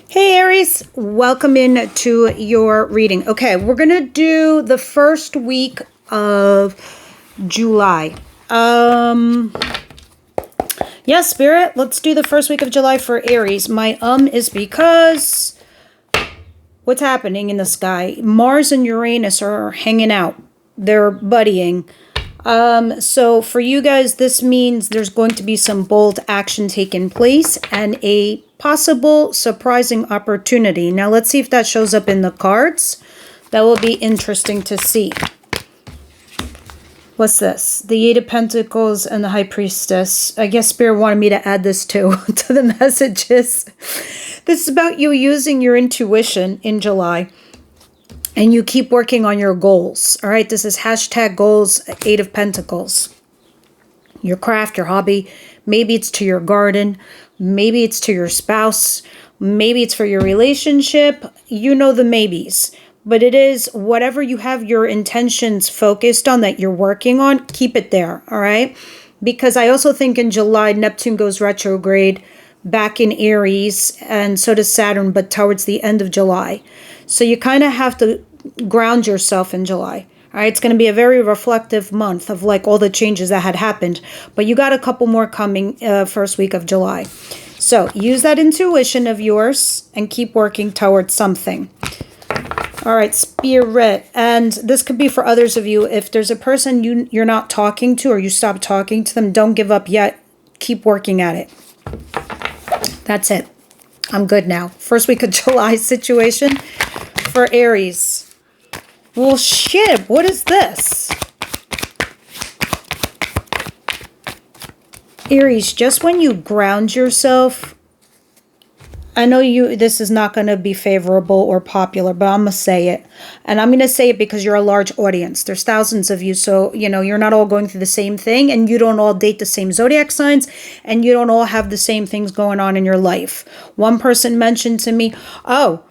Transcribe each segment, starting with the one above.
Hey Aries, welcome in to your reading. Okay, we're going to do the first week of July. Yeah, Spirit, let's do the first week of July for Aries. My is because what's happening in the sky? Mars and Uranus are hanging out. They're buddying. So for you guys, this means there's going to be some bold action taking place and a possible surprising opportunity. Now let's see if that shows up in the cards. That will be interesting to see. What's this? The Eight of Pentacles and the High Priestess. I guess Spirit wanted me to add this too to the messages. This is about you using your intuition in July. And you keep working on your goals. All right, this is hashtag goals, Eight of Pentacles. Your craft, your hobby. Maybe it's to your garden. Maybe it's to your spouse. Maybe it's for your relationship. You know the maybes. But it is whatever you have your intentions focused on that you're working on, keep it there, all right? Because I also think in July, Neptune goes retrograde back in Aries, and so does Saturn, but towards the end of July. So you kind of have to ground yourself in July. All right, it's going to be a very reflective month of like all the changes that had happened. But you got a couple more coming first week of July. So use that intuition of yours and keep working towards something. All right, Spirit. And this could be for others of you. If there's a person you're not talking to or you stop talking to them, don't give up yet. Keep working at it. That's it. I'm good now. First week of July situation for Aries. Well, shit, what is this? Aries, just when you ground yourself, I know this is not going to be favorable or popular, but I'm going to say it. And I'm going to say it because you're a large audience. There's thousands of you, so, you're not all going through the same thing, and you don't all date the same zodiac signs, and you don't all have the same things going on in your life. One person mentioned to me, oh,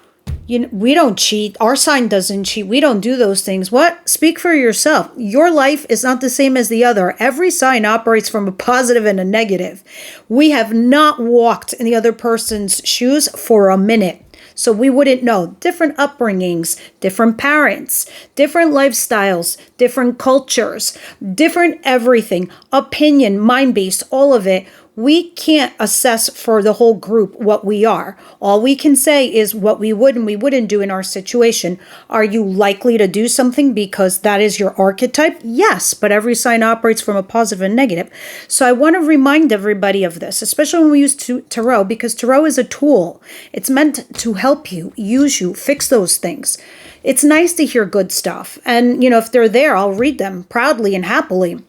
we don't cheat. Our sign doesn't cheat. We don't do those things. What? Speak for yourself. Your life is not the same as the other. Every sign operates from a positive and a negative. We have not walked in the other person's shoes for a minute. So we wouldn't know. Different upbringings, different parents, different lifestyles, different cultures, different everything, opinion, mind-based, all of it. We can't assess for the whole group what we are. All we can say is what we would and we wouldn't do in our situation. Are you likely to do something because that is your archetype? Yes, but every sign operates from a positive and negative. So I want to remind everybody of this, especially when we use tarot, because tarot is a tool. It's meant to help you, use you, fix those things. It's nice to hear good stuff. And, if they're there, I'll read them proudly and happily.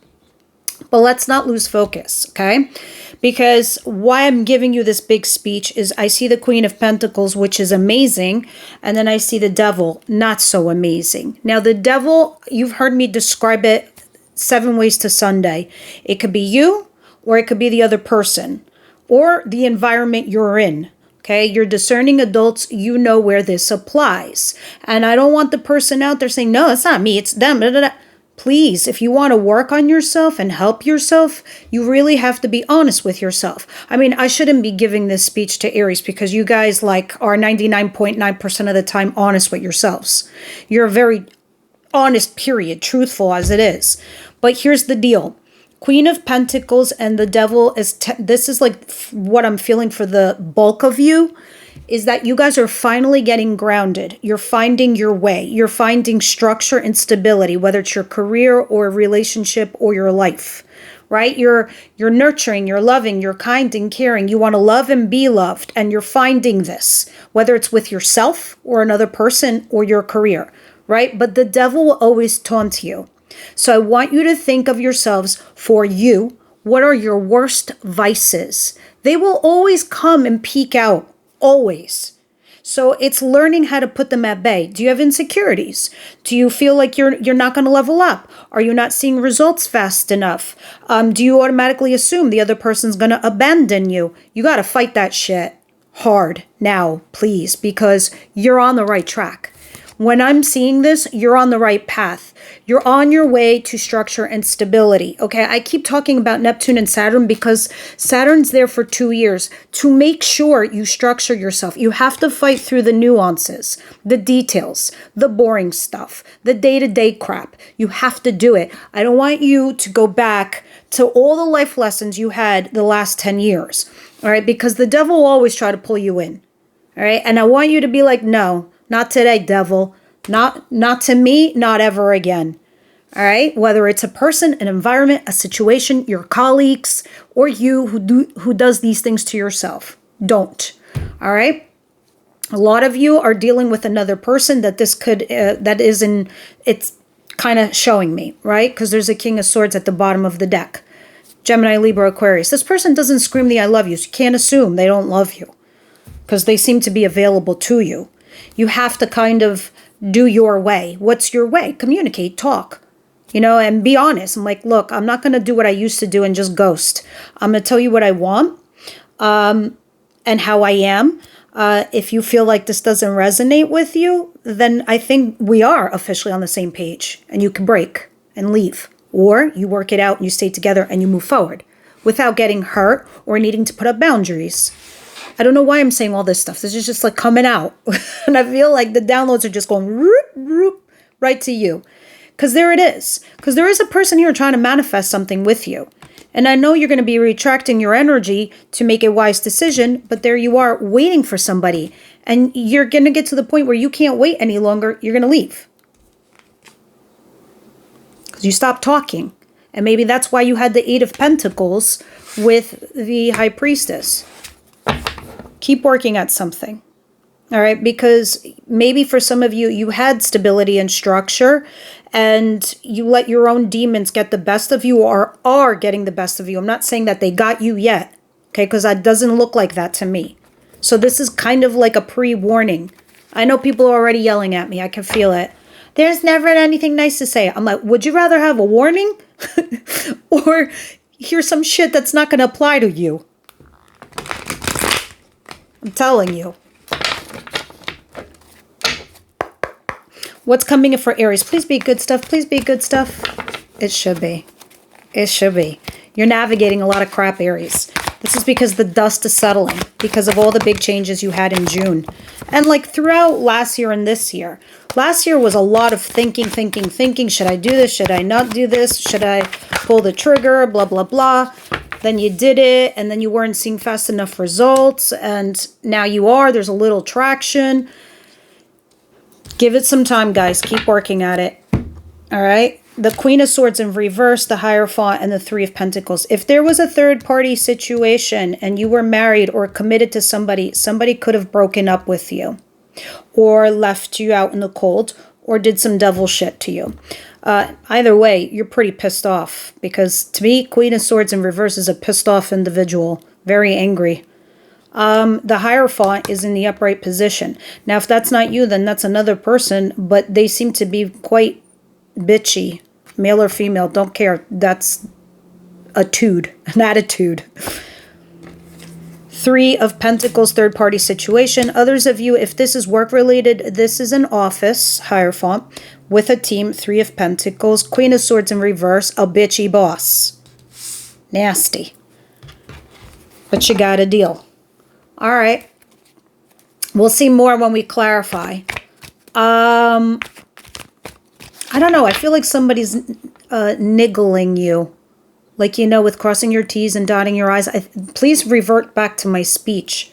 But let's not lose focus, okay? Because why I'm giving you this big speech is I see the Queen of Pentacles, which is amazing, and then I see the Devil, not so amazing. Now, the Devil, you've heard me describe it 7 ways to Sunday. It could be you, or it could be the other person, or the environment you're in. Okay, you're discerning adults, you know where this applies. And I don't want the person out there saying, no, it's not me, it's them, blah, blah, blah. Please, if you want to work on yourself and help yourself, you really have to be honest with yourself. I mean, I shouldn't be giving this speech to Aries because you guys are 99.9% of the time honest with yourselves. You're very honest, period, truthful as it is. But here's the deal. Queen of Pentacles and the Devil this is like what I'm feeling for the bulk of you. Is that you guys are finally getting grounded. You're finding your way. You're finding structure and stability, whether it's your career or relationship or your life, right? You're nurturing, you're loving, you're kind and caring. You want to love and be loved, and you're finding this, whether it's with yourself or another person or your career, right? But the Devil will always taunt you. So I want you to think of yourselves for you. What are your worst vices? They will always come and peek out. Always. So it's learning how to put them at bay. Do you have insecurities? Do you feel like you're not going to level up? Are you not seeing results fast enough? Do you automatically assume the other person's going to abandon you? You got to fight that shit hard now, please, because you're on the right track. When I'm seeing this, you're on the right path. You're on your way to structure and stability. Okay, I keep talking about Neptune and Saturn because Saturn's there for 2 years to make sure you structure yourself. You have to fight through the nuances, the details, the boring stuff, the day-to-day crap. You have to do it. I don't want you to go back to all the life lessons you had the last 10 years. All right, because the devil will always try to pull you in. All right, and I want you to be like, no, not today, devil. Not to me, not ever again. All right? Whether it's a person, an environment, a situation, your colleagues, or you who does these things to yourself. Don't. All right? A lot of you are dealing with another person that this could, it's kind of showing me, right? Because there's a King of Swords at the bottom of the deck. Gemini, Libra, Aquarius. This person doesn't scream the I love you. So you can't assume they don't love you because they seem to be available to you. You have to kind of do your way. What's your way? Communicate, talk, and be honest. I'm like, look, I'm not going to do what I used to do and just ghost. I'm going to tell you what I want and how I am. If you feel like this doesn't resonate with you, then I think we are officially on the same page and you can break and leave. Or you work it out and you stay together and you move forward without getting hurt or needing to put up boundaries. I don't know why I'm saying all this stuff. This is just like coming out. And I feel like the downloads are just going roop, roop, right to you. Because there it is. Because there is a person here trying to manifest something with you. And I know you're going to be retracting your energy to make a wise decision, but there you are waiting for somebody. And you're going to get to the point where you can't wait any longer. You're going to leave. Because you stopped talking. And maybe that's why you had the Eight of Pentacles with the High Priestess. Keep working at something. All right, because maybe for some of you, you had stability and structure and you let your own demons get the best of you or are getting the best of you. I'm not saying that they got you yet, okay, because that doesn't look like that to me. So this is kind of like a pre-warning. I know people are already yelling at me. I can feel it. There's never anything nice to say. I'm like, would you rather have a warning or hear some shit that's not going to apply to you? I'm telling you. What's coming in for Aries? Please be good stuff. Please be good stuff. It should be. It should be. You're navigating a lot of crap, Aries. This is because the dust is settling. Because of all the big changes you had in June. And like throughout last year and this year. Last year was a lot of thinking. Should I do this? Should I not do this? Should I pull the trigger? Blah, blah, blah. Then you did it, and then you weren't seeing fast enough results, and now you are. There's a little traction. Give it some time, guys. Keep working at it. All right? The Queen of Swords in reverse, the Hierophant, and the Three of Pentacles. If there was a third-party situation and you were married or committed to somebody, somebody could have broken up with you or left you out in the cold or did some devil shit to you. Either way, you're pretty pissed off because to me, Queen of Swords in reverse is a pissed off individual, very angry. The Hierophant is in the upright position. Now, if that's not you, then that's another person, but they seem to be quite bitchy, male or female, don't care. That's an attitude. Three of Pentacles, third-party situation. Others of you, if this is work-related, this is an office, Hierophant, with a team, Three of Pentacles, Queen of Swords in reverse, a bitchy boss. Nasty. But you got a deal. All right. We'll see more when we clarify. I don't know. I feel like somebody's niggling you. Like, with crossing your T's and dotting your I's. Please revert back to my speech.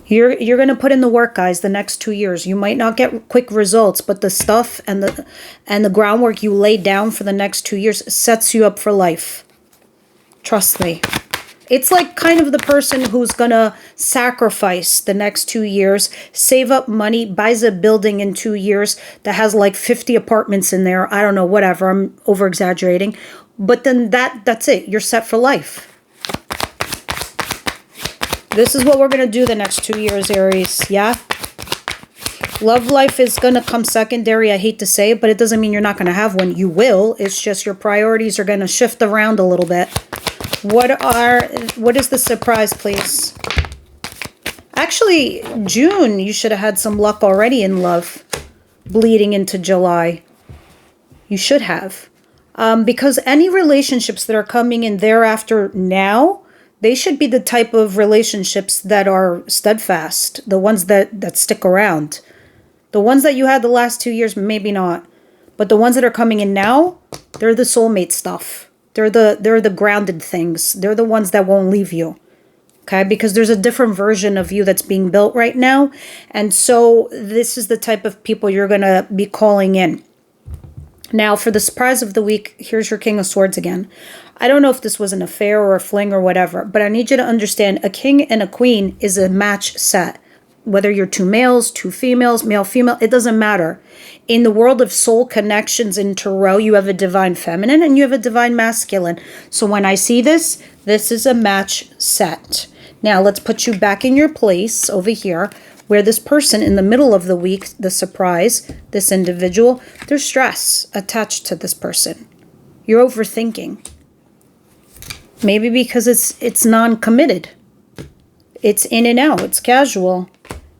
You're going to put in the work, guys, the next 2 years. You might not get quick results, but the stuff and the groundwork you lay down for the next 2 years sets you up for life. Trust me. It's like kind of the person who's going to sacrifice the next 2 years, save up money, buys a building in 2 years that has like 50 apartments in there. I don't know, whatever. I'm over-exaggerating. But then that's it. You're set for life. This is what we're going to do the next 2 years, Aries. Yeah? Love life is going to come secondary. I hate to say it, but it doesn't mean you're not going to have one. You will. It's just your priorities are going to shift around a little bit. What is the surprise, please? Actually, June, you should have had some luck already in love, bleeding into July. You should have. Because any relationships that are coming in thereafter now, they should be the type of relationships that are steadfast, the ones that stick around. The ones that you had the last 2 years, maybe not. But the ones that are coming in now, they're the soulmate stuff. They're the grounded things. They're the ones that won't leave you. Okay? Because there's a different version of you that's being built right now. And so this is the type of people you're going to be calling in. Now, for the surprise of the week, here's your King of Swords again. I don't know if this was an affair or a fling or whatever, but I need you to understand a king and a queen is a match set. Whether you're two males, two females, male, female, it doesn't matter. In the world of soul connections in tarot, you have a divine feminine and you have a divine masculine. So when I see this, this is a match set. Now, let's put you back in your place over here where this person in the middle of the week, the surprise, this individual, there's stress attached to this person. You're overthinking. Maybe because it's non-committed. It's in and out. It's casual.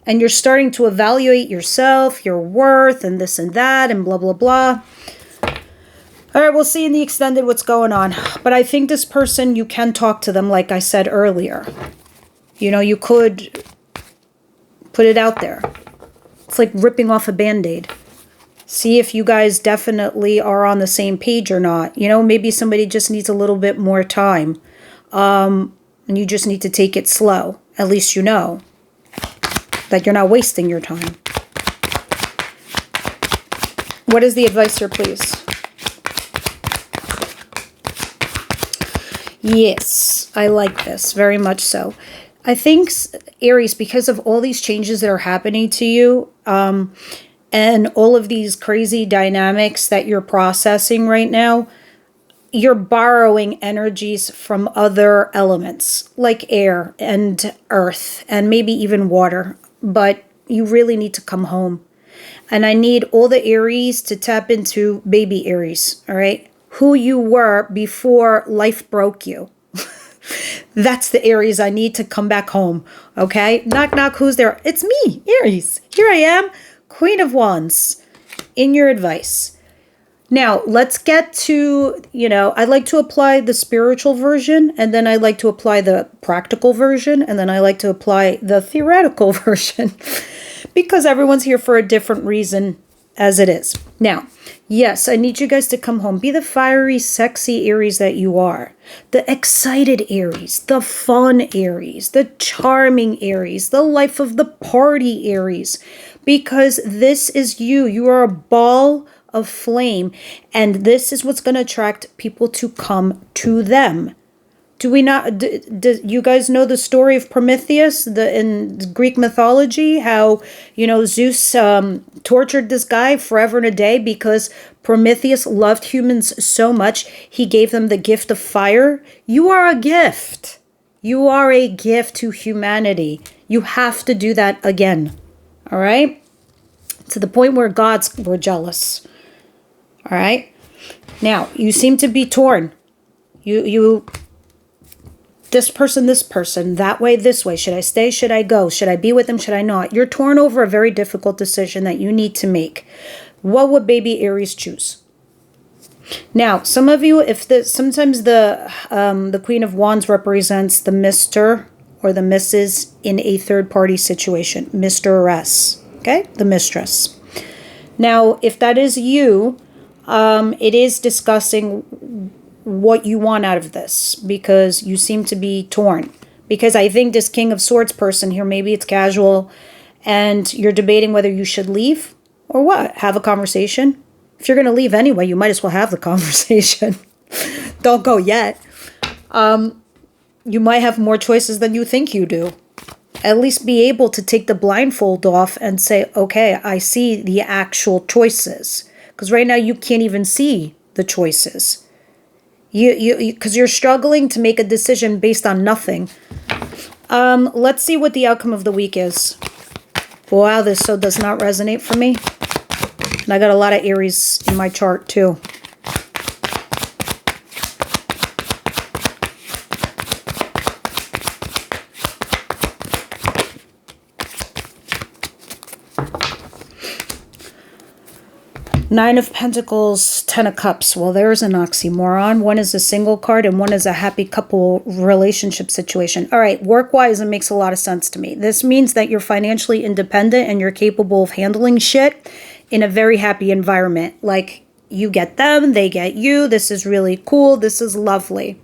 And you're starting to evaluate yourself, your worth, and this and that, and blah, blah, blah. All right, we'll see in the extended what's going on. But I think this person, you can talk to them like I said earlier. You know, you could put it out there. It's like ripping off a Band-Aid. See if you guys definitely are on the same page or not. You know, maybe somebody just needs a little bit more time. And you just need to take it slow. At least you know that you're not wasting your time. What is the advice here, please? Yes, I like this. Very much so. I think, Aries, because of all these changes that are happening to you, and all of these crazy dynamics that you're processing right now, you're borrowing energies from other elements like air and earth and maybe even water. But you really need to come home. And I need all the Aries to tap into baby Aries, all right? Who you were before life broke you. That's the Aries I need to come back home, okay? Knock, knock, who's there? It's me, Aries. Here I am, Queen of Wands, in your advice. Now, let's get to, you know, I like to apply the spiritual version, and then I like to apply the practical version, and then I like to apply the theoretical version, because everyone's here for a different reason as it is. Now, yes, I need you guys to come home. Be the fiery, sexy Aries that you are. The excited Aries, the fun Aries, the charming Aries, the life of the party Aries, because this is you. You are a ball of flame, and this is what's going to attract people to come to them. Do we not? Do you guys know the story of Prometheus, in Greek mythology? How, you know, Zeus tortured this guy forever and a day because Prometheus loved humans so much he gave them the gift of fire. You are a gift. You are a gift to humanity. You have to do that again. All right, to the point where gods were jealous. All right, now you seem to be torn. You. This person, that way, this way. Should I stay? Should I go? Should I be with him? Should I not? You're torn over a very difficult decision that you need to make. What would baby Aries choose? Now, some of you, sometimes the Queen of Wands represents the Mr. or the Mrs. in a third-party situation. Mr. or S. Okay? The mistress. Now, if that is you, it is discussing what you want out of this, because you seem to be torn. Because I think this King of Swords person here, maybe it's casual, and you're debating whether you should leave or what. Have a conversation. If you're going to leave anyway, you might as well have the conversation. Don't go yet. You might have more choices than you think you do. At least be able to take the blindfold off and say, okay, I see the actual choices. Because right now you can't even see the choices. Because you're struggling to make a decision based on nothing. Let's see what the outcome of the week is. Wow, this so does not resonate for me. And I got a lot of Aries in my chart too. Nine of Pentacles, Ten of Cups. Well, there's an oxymoron. One is a single card and one is a happy couple relationship situation. All right, work-wise, it makes a lot of sense to me. This means that you're financially independent and you're capable of handling shit in a very happy environment. Like, you get them, they get you. This is really cool. This is lovely.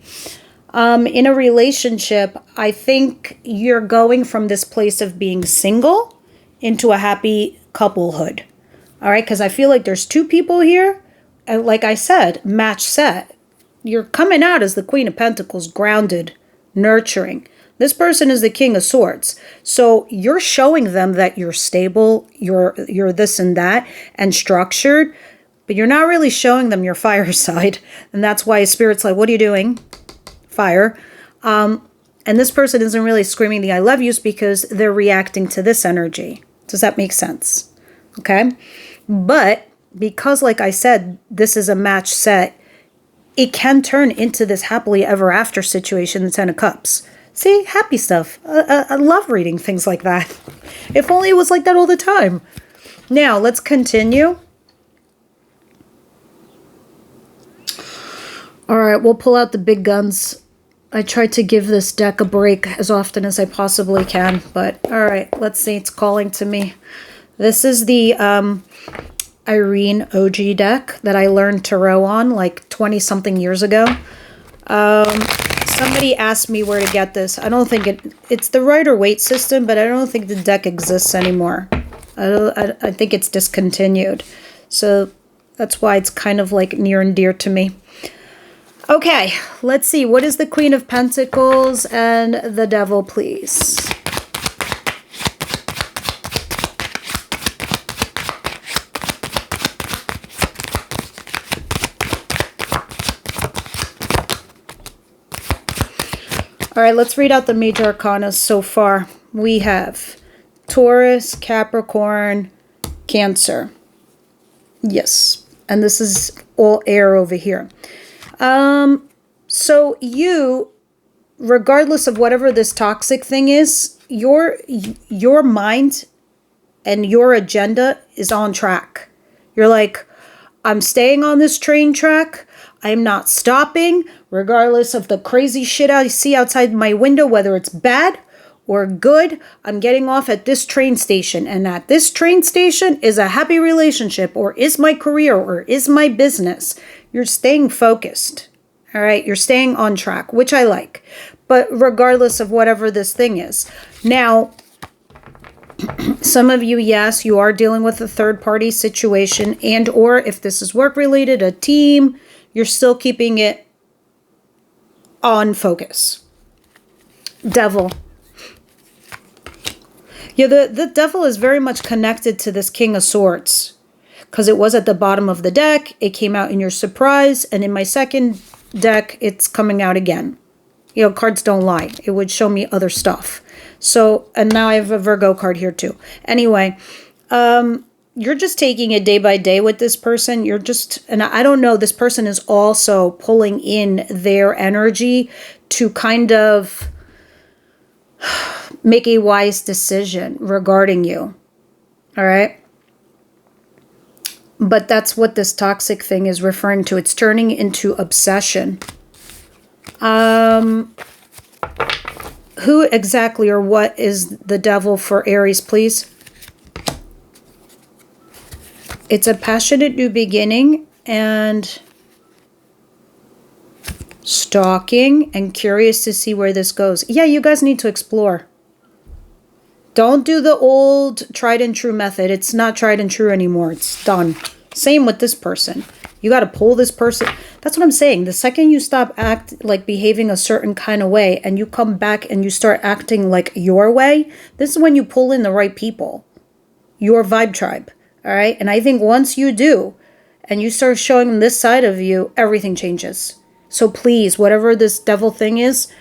In a relationship, I think you're going from this place of being single into a happy couplehood. All right, because I feel like there's two people here. And like I said, match set. You're coming out as the Queen of Pentacles, grounded, nurturing. This person is the King of Swords. So you're showing them that you're stable, you're this and that, and structured. But you're not really showing them your fire side. And that's why Spirit's like, what are you doing? Fire. And this person isn't really screaming the I love yous because they're reacting to this energy. Does that make sense? Okay. But because, like I said, this is a match set, it can turn into this happily ever after situation, the Ten of Cups. See, happy stuff. I love reading things like that. If only it was like that all the time. Now, let's continue. All right, we'll pull out the big guns. I try to give this deck a break as often as I possibly can, but all right, let's see. It's calling to me. This is the Irene OG deck that I learned tarot on like 20-something years ago. Somebody asked me where to get this. I don't think it's the Rider-Waite system, but I don't think the deck exists anymore. I think it's discontinued. So that's why it's kind of like near and dear to me. Okay, let's see. What is the Queen of Pentacles and the Devil, please? All right, let's read out the major arcana so far. We have Taurus, Capricorn, Cancer. Yes, and this is all air over here. So you, regardless of whatever this toxic thing is, your mind and your agenda is on track. You're like, I'm staying on this train track. I'm not stopping, regardless of the crazy shit I see outside my window, whether it's bad or good. I'm getting off at this train station, and at this train station is a happy relationship, or is my career, or is my business. You're staying focused. All right, you're staying on track, which I like. But regardless of whatever this thing is. Now, some of you, yes, you are dealing with a third-party situation, and or if this is work-related, a team, you're still keeping it on focus. Devil. Yeah, the Devil is very much connected to this King of Swords because it was at the bottom of the deck. It came out in your surprise, and in my second deck, it's coming out again. You know, cards don't lie. It would show me other stuff. So, and now I have a Virgo card here too. Anyway, you're just taking it day by day with this person. You're just, and I don't know, this person is also pulling in their energy to kind of make a wise decision regarding you. All right? But that's what this toxic thing is referring to. It's turning into obsession. Who exactly or what is the Devil for Aries, please? It's a passionate new beginning and stalking and curious to see where this goes. Yeah, you guys need to explore. Don't do the old tried and true method. It's not tried and true anymore. It's done. Same with this person. You got to pull this person. That's what I'm saying. The second you stop behaving a certain kind of way and you come back and you start acting like your way, this is when you pull in the right people. Your vibe tribe. All right? And I think once you do and you start showing them this side of you, everything changes. So please, whatever this Devil thing is,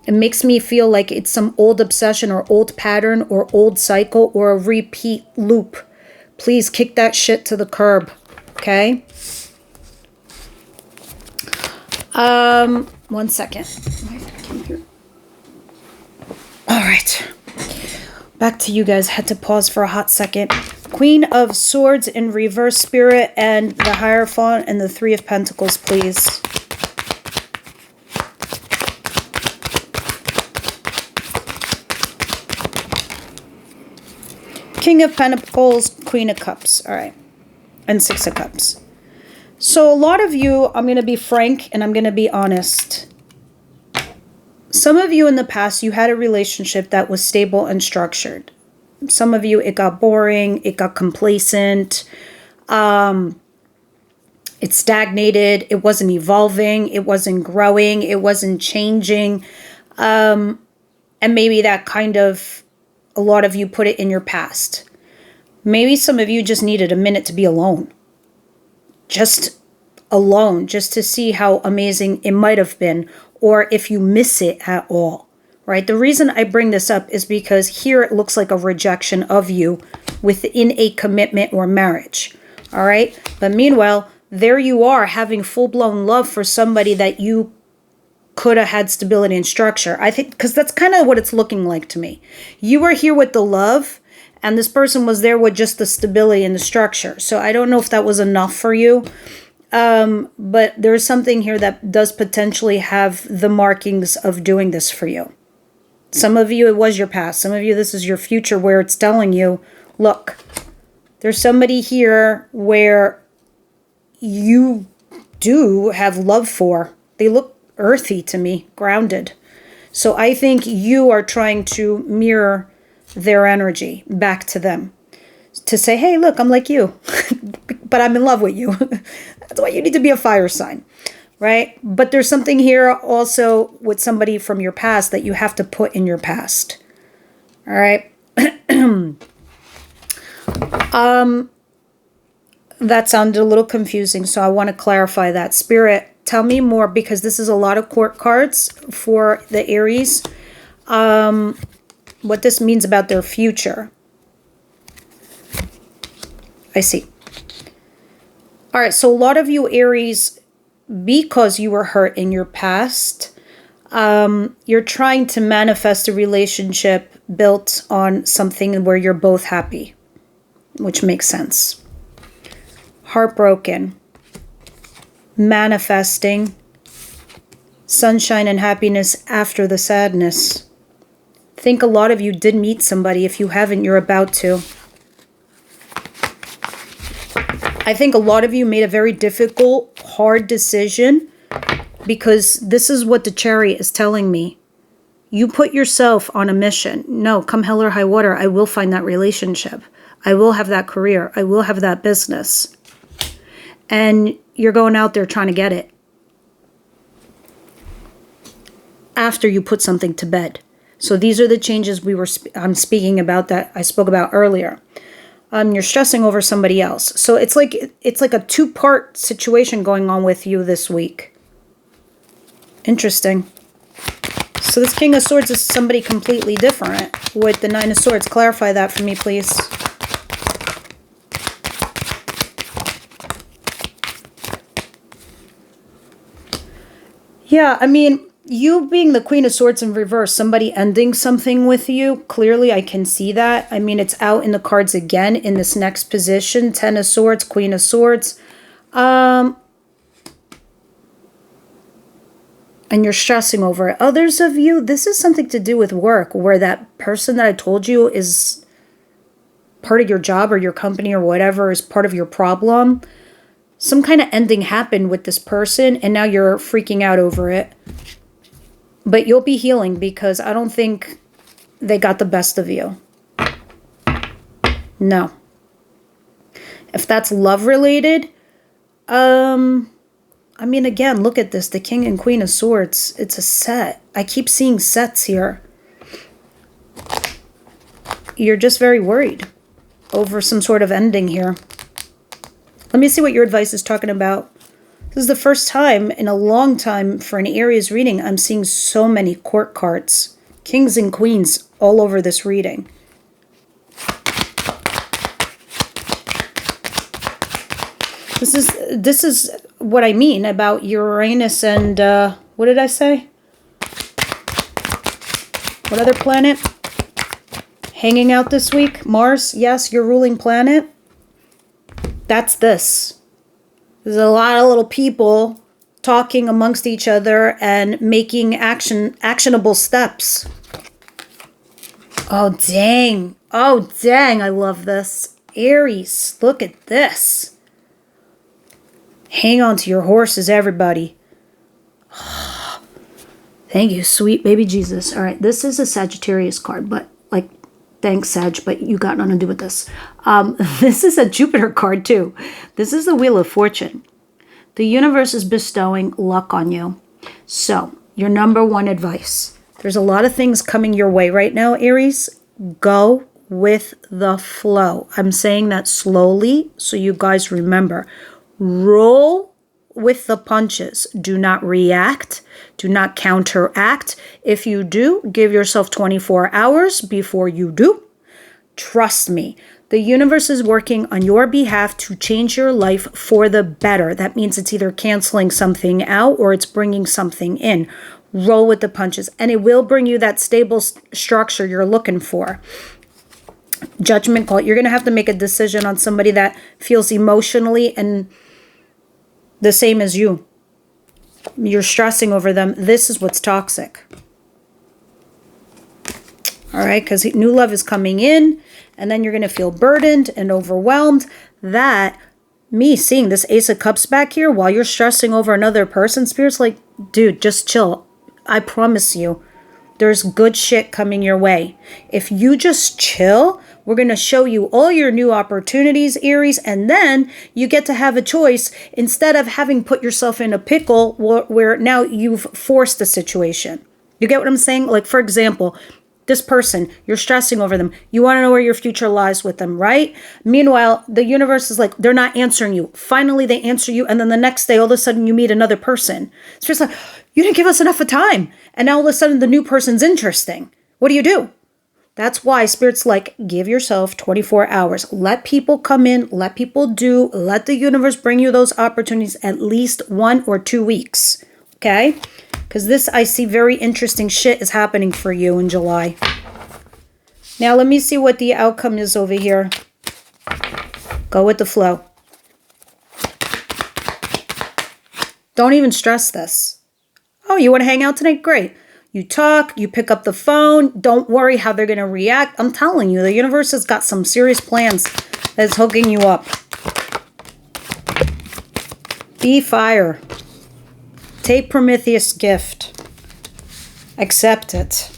it makes me feel like it's some old obsession or old pattern or old cycle or a repeat loop. Please kick that shit to the curb. Okay? 1 second. All right. Back to you guys. Had to pause for a hot second. Queen of Swords in reverse, Spirit, and the Hierophant and the Three of Pentacles, please. King of Pentacles, Queen of Cups. All right. And Six of Cups. So a lot of you, I'm going to be frank and I'm going to be honest. Some of you in the past, you had a relationship that was stable and structured. Some of you, it got boring. It got complacent. It stagnated. It wasn't evolving. It wasn't growing. It wasn't changing. And maybe that kind of, a lot of you put it in your past. Maybe some of you just needed a minute to be alone. Just alone, just to see how amazing it might have been, or if you miss it at all, right? The reason I bring this up is because here it looks like a rejection of you within a commitment or marriage, all right? But meanwhile, there you are having full-blown love for somebody that you could have had stability and structure. I think, because that's kind of what it's looking like to me. You were here with the love, and this person was there with just the stability and the structure. So I don't know if that was enough for you. But there's something here that does potentially have the markings of doing this for you. Some of you, it was your past. Some of you, this is your future, where it's telling you, look, there's somebody here where you do have love for. They look earthy to me, grounded. So I think you are trying to mirror their energy back to them, to say, hey, look, I'm like you, but I'm in love with you. That's why you need to be a fire sign, right? But there's something here also with somebody from your past that you have to put in your past. All right. That sounded a little confusing, so I want to clarify that. Spirit, tell me more, because this is a lot of court cards for the Aries. What this means about their future. I see. All right, so a lot of you Aries, because you were hurt in your past, you're trying to manifest a relationship built on something where you're both happy, which makes sense. Heartbroken, manifesting sunshine and happiness after the sadness. I think a lot of you did meet somebody. If you haven't, you're about to. I think a lot of you made a very difficult, hard decision, because this is what the Chariot is telling me. You put yourself on a mission. No, come hell or high water, I will find that relationship. I will have that career. I will have that business. And you're going out there trying to get it. After you put something to bed. So these are the changes I'm speaking about, that I spoke about earlier. You're stressing over somebody else. So it's like a two-part situation going on with you this week. Interesting. So this King of Swords is somebody completely different with the Nine of Swords. Clarify that for me, please. Yeah, I mean, you being the Queen of Swords in reverse, somebody ending something with you, clearly I can see that. I mean, it's out in the cards again in this next position. Ten of Swords, Queen of Swords. And you're stressing over it. Others of you, this is something to do with work, where that person that I told you is part of your job or your company or whatever is part of your problem. Some kind of ending happened with this person, and now you're freaking out over it. But you'll be healing, because I don't think they got the best of you. No. If that's love related, I mean, again, look at this. The King and Queen of Swords. It's a set. I keep seeing sets here. You're just very worried over some sort of ending here. Let me see what your advice is talking about. This is the first time in a long time for an Aries reading I'm seeing so many court cards. Kings and queens all over this reading. This is what I mean about Uranus and, what did I say? What other planet? Hanging out this week. Mars, yes, your ruling planet. That's this. There's a lot of little people talking amongst each other and making actionable steps. Oh, dang. Oh, dang. I love this. Aries, look at this. Hang on to your horses, everybody. Thank you, sweet baby Jesus. All right, this is a Sagittarius card, but like, thanks, Sag, but you got nothing to do with this. This is a Jupiter card, too. This is the Wheel of Fortune. The universe is bestowing luck on you. So, your number one advice. There's a lot of things coming your way right now, Aries. Go with the flow. I'm saying that slowly so you guys remember. Roll with the punches. Do not react. Do not counteract. If you do, give yourself 24 hours before you do. Trust me. The universe is working on your behalf to change your life for the better. That means it's either canceling something out or it's bringing something in. Roll with the punches. And it will bring you that stable structure you're looking for. Judgment call. You're going to have to make a decision on somebody that feels emotionally and the same as you. You're stressing over them. This is what's toxic. All right, because new love is coming in, and then you're going to feel burdened and overwhelmed. That, me seeing this Ace of Cups back here while you're stressing over another person, Spirit's like, dude, just chill. I promise you, there's good shit coming your way. If you just chill, we're going to show you all your new opportunities, Aries, and then you get to have a choice instead of having put yourself in a pickle where now you've forced the situation. You get what I'm saying? Like, for example, this person, you're stressing over them. You want to know where your future lies with them, right? Meanwhile, the universe is like, they're not answering you. Finally, they answer you, and then the next day, all of a sudden, you meet another person. It's just like, you didn't give us enough of time. And now all of a sudden, the new person's interesting. What do? That's why Spirit's like, give yourself 24 hours. Let people come in. Let people do. Let the universe bring you those opportunities at least 1 or 2 weeks. Okay? Because this, I see very interesting shit is happening for you in July. Now, let me see what the outcome is over here. Go with the flow. Don't even stress this. Oh, you want to hang out tonight? Great. You talk, you pick up the phone. Don't worry how they're going to react. I'm telling you, the universe has got some serious plans that's hooking you up. Be fire. Take Prometheus' gift. Accept it.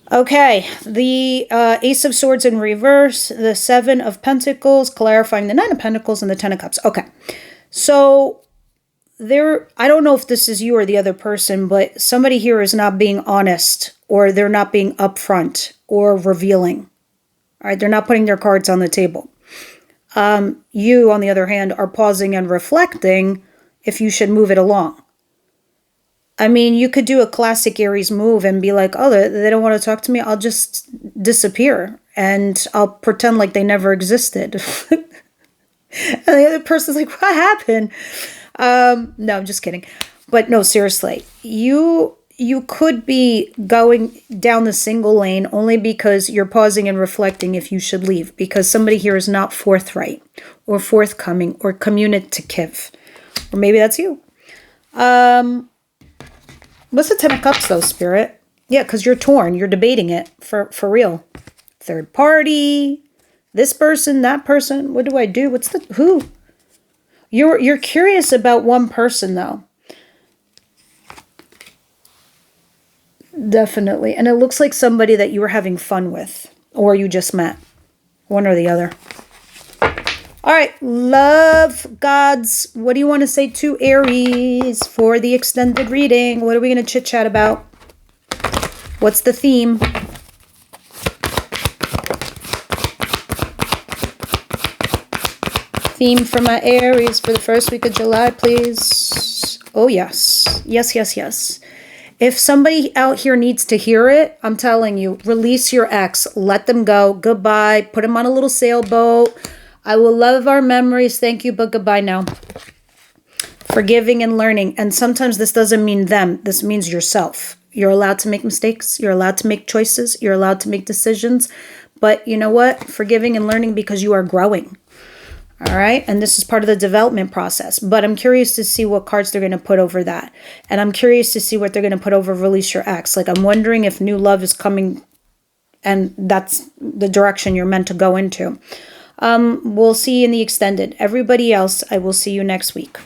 Okay, the Ace of Swords in reverse, the Seven of Pentacles, clarifying the Nine of Pentacles, and the Ten of Cups. Okay, so I don't know if this is you or the other person, but somebody here is not being honest, or they're not being upfront or revealing. All right, they're not putting their cards on the table. You, on the other hand, are pausing and reflecting if you should move it along. I mean, you could do a classic Aries move and be like, oh, they don't want to talk to me. I'll just disappear and I'll pretend like they never existed. And the other person's like, what happened? No, I'm just kidding. But no, seriously, you could be going down the single lane only because you're pausing and reflecting if you should leave, because somebody here is not forthright or forthcoming or communicative. Or maybe that's you. What's the Ten of Cups, though, Spirit? Yeah, because you're torn. You're debating it for real. Third party, this person, that person. What do I do? What's the who? You're curious about one person, though. Definitely. And it looks like somebody that you were having fun with or you just met. One or the other. All right. Love gods. What do you want to say to Aries for the extended reading? What are we going to chit-chat about? What's the theme? Theme for my Aries for the first week of July, please. Oh, yes. Yes, yes, yes. If somebody out here needs to hear it, I'm telling you, release your ex. Let them go. Goodbye. Put them on a little sailboat. I will love our memories. Thank you, but goodbye now. Forgiving and learning. And sometimes this doesn't mean them. This means yourself. You're allowed to make mistakes. You're allowed to make choices. You're allowed to make decisions. But you know what? Forgiving and learning because you are growing. All right. And this is part of the development process. But I'm curious to see what cards they're going to put over that. And I'm curious to see what they're going to put over release your ex. Like, I'm wondering if new love is coming and that's the direction you're meant to go into. We'll see you in the extended. Everybody else, I will see you next week.